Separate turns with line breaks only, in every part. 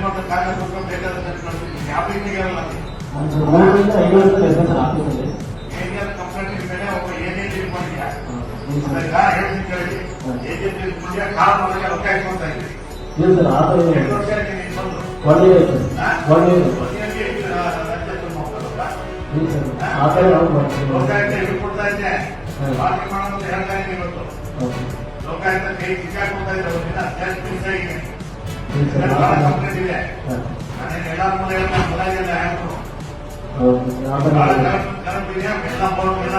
ಮತ್ತು ಕಾಗದ ಬೇಕಾದ ಯಾವ ರೀತಿಗೆಲ್ಲ ಕಂಪ್ಲೇಂಟ್ ಮೇಲೆ ಒಬ್ಬ ಏಜೆಂಟ್ ಇಟ್ಕೊಂಡಿದ್ಯಾ ಹೇಳ್ತೀನಿ ಕೇಳಿ ಏಜೆಂಟ್ ಇಟ್ಕೊಂಡ್ಯಾ ಕಾಲ್ ಮಾಡೋಕೆ ರೊಕ್ಕ ಇಟ್ಕೊಳ್ತಾ ಇದ್ವಿ 2 ವರ್ಷ ಕೊಡ್ತಾ ಇದ್ದೆ ಪಾರ್ಟಿ ಮಾಡೋದು ಹೇಳ್ತಾ ಇದ್ದೀನಿ ಇವತ್ತು ಲೋಕಾಯುಕ್ತ ಕೈ ಸಿಕ್ಕಾಕೊಳ್ತಾ ಇದ್ದಾರೆ ಕಂಪ್ಲೇಂಟ್ ಇದೆ ನಾನೇನು ಎಲ್ಲ ಮುಂದೆ ಮೊದಲಿಗೆಲ್ಲ ಹೇಳ್ತು ಎಲ್ಲ ಬರೋಲ್ಲ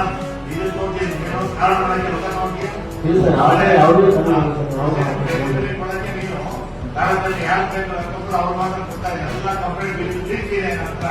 ಇದು ತೋರ್ತೀನಿ ಏನೋ ಕಾರಣ ಮಾಡಕ್ಕೆ ರೊಕ್ಕ ನೋಡ್ತೀನಿ ನೀನು ಕಾರಣದಲ್ಲಿ ಯಾರು ಬೇಕು ಅವ್ರು ಮಾತ್ರ ಕೊಡ್ತಾರೆ ಎಲ್ಲ ಕಂಪ್ಲೇಂಟ್ ಬಿಡ್ತೀನಿ ಹತ್ರ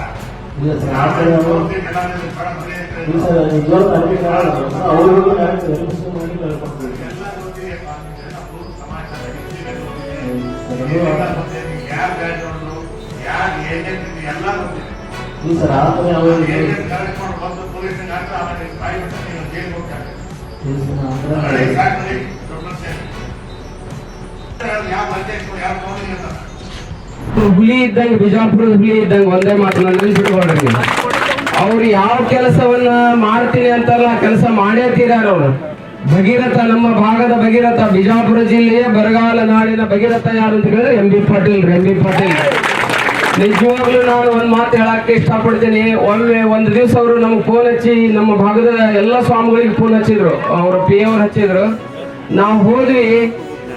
ಹುಲಿ ಇದ್ದಂಗೆ ಬಿಜಾಪುರದ ಹುಲಿ ಇದ್ದಂಗೆ ಒಂದೇ ಮಾತನ್ನ ನೆನ್ಪಿಟ್ಕೊಳ್ರಿ. ಅವ್ರು ಯಾವ ಕೆಲಸವನ್ನ ಮಾಡ್ತೀನಿ ಅಂತಲ್ಲ ಕೆಲಸ ಮಾಡೇ ತೀರಾರ ಅವರು. ಭಗೀರಥ, ನಮ್ಮ ಭಾಗದ ಭಗೀರಥ, ಬಿಜಾಪುರ ಜಿಲ್ಲೆಯ ಬರಗಾಲ ನಾಡಿನ ಭಗೀರಥ ಯಾರು ಅಂತ ಹೇಳಿದ್ರೆ ಎಂ ಬಿ ಪಾಟೀಲ್. ನಿಜವಾಗ್ಲೂ ನಾನು ಒಂದ್ ಮಾತು ಹೇಳಕ್ಕೆ ಇಷ್ಟಪಡ್ತೀನಿ. ಒಮ್ಮೆ ಒಂದು ದಿವಸ ಅವರು ನಮ್ಗೆ ಫೋನ್ ಹಚ್ಚಿ, ನಮ್ಮ ಭಾಗದ ಎಲ್ಲ ಸ್ವಾಮಿಗಳಿಗೆ ಫೋನ್ ಹಚ್ಚಿದ್ರು, ಅವ್ರ ಪಿ ಅವ್ರು ಹಚ್ಚಿದ್ರು. ನಾವು ಹೋದ್ವಿ,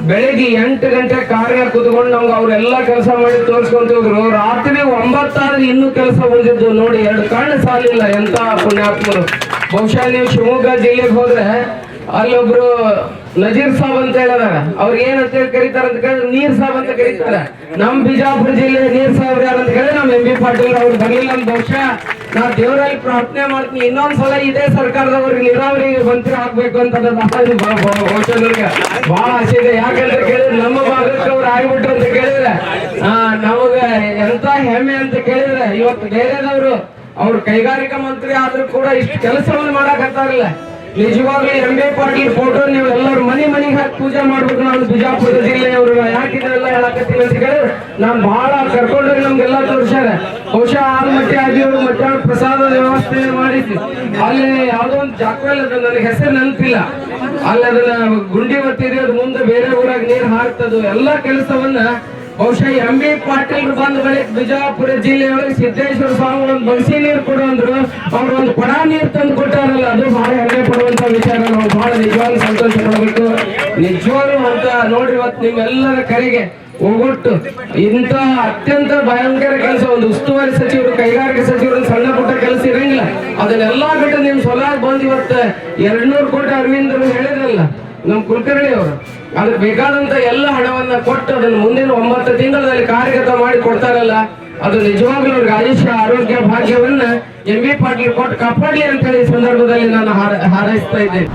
ಬೆಳಿಗ್ಗೆ 8 ಗಂಟೆ ಕಾರ್ಯ ಕುತ್ಕೊಂಡು ನಮ್ಗೆ ಅವ್ರೆಲ್ಲ ಕೆಲಸ ಮಾಡಿ ತೋರಿಸ್ಕೊಂತ ಹೋದ್ರು. ರಾತ್ರಿ 9 ಆದ್ರೆ ಇನ್ನೂ ಕೆಲಸ ಉಳಿದಿದ್ದು ನೋಡಿ, 2 ಕಣ್ಣು ಸಾಲಿಲ್ಲ. ಎಂತ ಪುಣ್ಯಾತ್ಮರು. ಬಹುಶಃ ನೀವು ಶಿವಮೊಗ್ಗ ಜಿಲ್ಲೆಗೆ ಹೋದ್ರೆ ಅಲ್ಲೊಬ್ರು ನಜೀರ್ ಸಾಬ್ ಅಂತ ಹೇಳಿದಾರೆ. ಅವ್ರಿಗೆ ಏನಂತ ಹೇಳಿ ಕರೀತಾರೆ ಅಂತ ಕೇಳಿದ್ರೆ ನೀರ್ ಸಾಬ್ ಅಂತ ಕರೀತಾರೆ. ನಮ್ ಬಿಜಾಪುರ ಜಿಲ್ಲೆ ನೀರ್ ಸಾಬ್ ಯಾರು ಅಂತ ಹೇಳಿದ್ರೆ ನಮ್ ಎಂ ಬಿ ಪಾಟೀಲ್ ಅವ್ರು ಬರ್ಲಿಲ್ಲ. ಬಹುಶಃ ನಾ ದೇವರಲ್ಲಿ ಪ್ರಾರ್ಥನೆ ಮಾಡ್ತೀನಿ, ಇನ್ನೊಂದ್ಸಲ ಇದೇ ಸರ್ಕಾರದವ್ರಿಗೆ ನೀರಾವರಿಗೆ ಮಂತ್ರಿ ಹಾಕ್ಬೇಕು ಅಂತ ಬಹಳ ಆಸೆ ಇದೆ. ಯಾಕಂತ ಕೇಳಿದ್ರೆ ನಮ್ಮ ಭಾಗಕ್ಕೆ ಅವ್ರು ಆಗ್ಬಿಟ್ರು ಅಂತ ಕೇಳಿದ್ರೆ ನಮಗ ಎಂತ ಹೆಮ್ಮೆ ಅಂತ ಕೇಳಿದ್ರೆ, ಇವತ್ತು ಬೇರೆದವರು ಅವ್ರು ಕೈಗಾರಿಕಾ ಮಂತ್ರಿ ಆದ್ರೂ ಕೂಡ ಇಷ್ಟು ಕೆಲಸವನ್ನು ಮಾಡಕತ್ತಾರಿಲ್ಲ. ನಿಜವಾಗ್ಲೂ ಎಂ ಬಿ ಪಾಟೀಲ್ ಫೋಟೋ ನೀವು ಎಲ್ಲರೂ ಮನೆಗೆ ಹಾಕಿ ಪೂಜೆ ಮಾಡ್ಬೇಕು. ನಾನು ಬಿಜಾಪುರ ಜಿಲ್ಲೆಯವರು ಯಾಕಿದ್ರೆಲ್ಲ ಹೇಳಕತ್ತೀನಿ ಅಂತ ಕೇಳಿದ್ರೆ ನಾನು ಬಹಳ ಕರ್ಕೊಂಡ್ರೆ ನಮ್ಗೆಲ್ಲ ತೋರಿಸ್ಯಾರ. ಬಹುಶಃ ಆಲ್ಮಟ್ಟಿ ಆಗಿಯವರು ಮಧ್ಯಾಹ್ನ ಪ್ರಸಾದದ ವ್ಯವಸ್ಥೆ ಮಾಡಿಸಿ ಅಲ್ಲಿ ಯಾವುದೋ ಒಂದು ಜಾಗದಲ್ಲಿ ನನಗೆ ಹೆಸರು ನೆನಪಿಲ್ಲ, ಅಲ್ಲಿ ಅದನ್ನ ಗುಂಡಿ ಒತ್ತಿದೆ, ಅದು ಮುಂದೆ ಬೇರೆ ಊರಾಗ ನೀರು ಹಾಕ್ತದು ಎಲ್ಲ ಕೆಲಸವನ್ನ ಬಹುಶಃ ಎಂ ಬಿ ಪಾಟೀಲ್ ಬಂದ ಬಳಿಕ ಬಿಜಾಪುರ ಜಿಲ್ಲೆಯೊಳಗೆ ಸಿದ್ದೇಶ್ವರ ಸ್ವಾಮಿ ಒಂದು ಬಗ್ಸಿ ನೀರು ಕೊಡು ಅಂದ್ರು, ಅವ್ರು ಒಂದು ಕೊಡ ನೀರು ತಂದು ಕೊಟ್ಟಾರಲ್ಲ, ಅದು ಬಹಳ ಹೆಮ್ಮೆ ಪಡುವಂತ ವಿಚಾರ. ನಾವು ಬಹಳ ನಿಜವಾಗ್ಲೂ ಸಂತೋಷ ಪಡಬೇಕು. ನಿಜವಾಗ್ಲೂ ಅಂತ ನೋಡ್ರಿ, ಇವತ್ತು ನಿಮ್ಮೆಲ್ಲರ ಕರೆಗೆ ಹೋಗೊಟ್ಟು ಇಂಥ ಅತ್ಯಂತ ಭಯಂಕರ ಕೆಲಸ, ಒಂದು ಉಸ್ತುವಾರಿ ಸಚಿವರು, ಕೈಗಾರಿಕಾ ಸಚಿವರು ಸಣ್ಣ ಪುಟ್ಟ ಕೆಲಸ ಇರಂಗಿಲ್ಲ, ಅದನ್ನೆಲ್ಲಾ ಬಿಟ್ಟು ನಿಮ್ ಸೊಲಾಗ ಬಂದು ಇವತ್ತು 200 ಕೋಟಿ ಅರವಿಂದರು ಹೇಳಿದ್ರಲ್ಲ ನಮ್ ಕುಲಕರ್ಣಿ ಅವರು, ಅದ್ರ ಬೇಕಾದಂತ ಎಲ್ಲ ಹಣವನ್ನ ಕೊಟ್ಟು ಅದನ್ನು ಮುಂದಿನ 9 ತಿಂಗಳಲ್ಲಿ ಕಾರ್ಯಗತ ಮಾಡಿ ಕೊಡ್ತಾರಲ್ಲ, ಅದು ನಿಜವಾಗ್ಲೂ ಅವ್ರಿಗೆ ಆಯುಷ್ಯ ಆರೋಗ್ಯ ಭಾಗ್ಯವನ್ನ ಎಂ ಬಿ ಪಾಟೀಲ್ ಕೊಟ್ಟು ಕಾಪಾಡಲಿ ಅಂತ ಹೇಳಿ ಸಂದರ್ಭದಲ್ಲಿ ನಾನು ಹಾರೈಸ್ತಾ ಇದ್ದೇನೆ.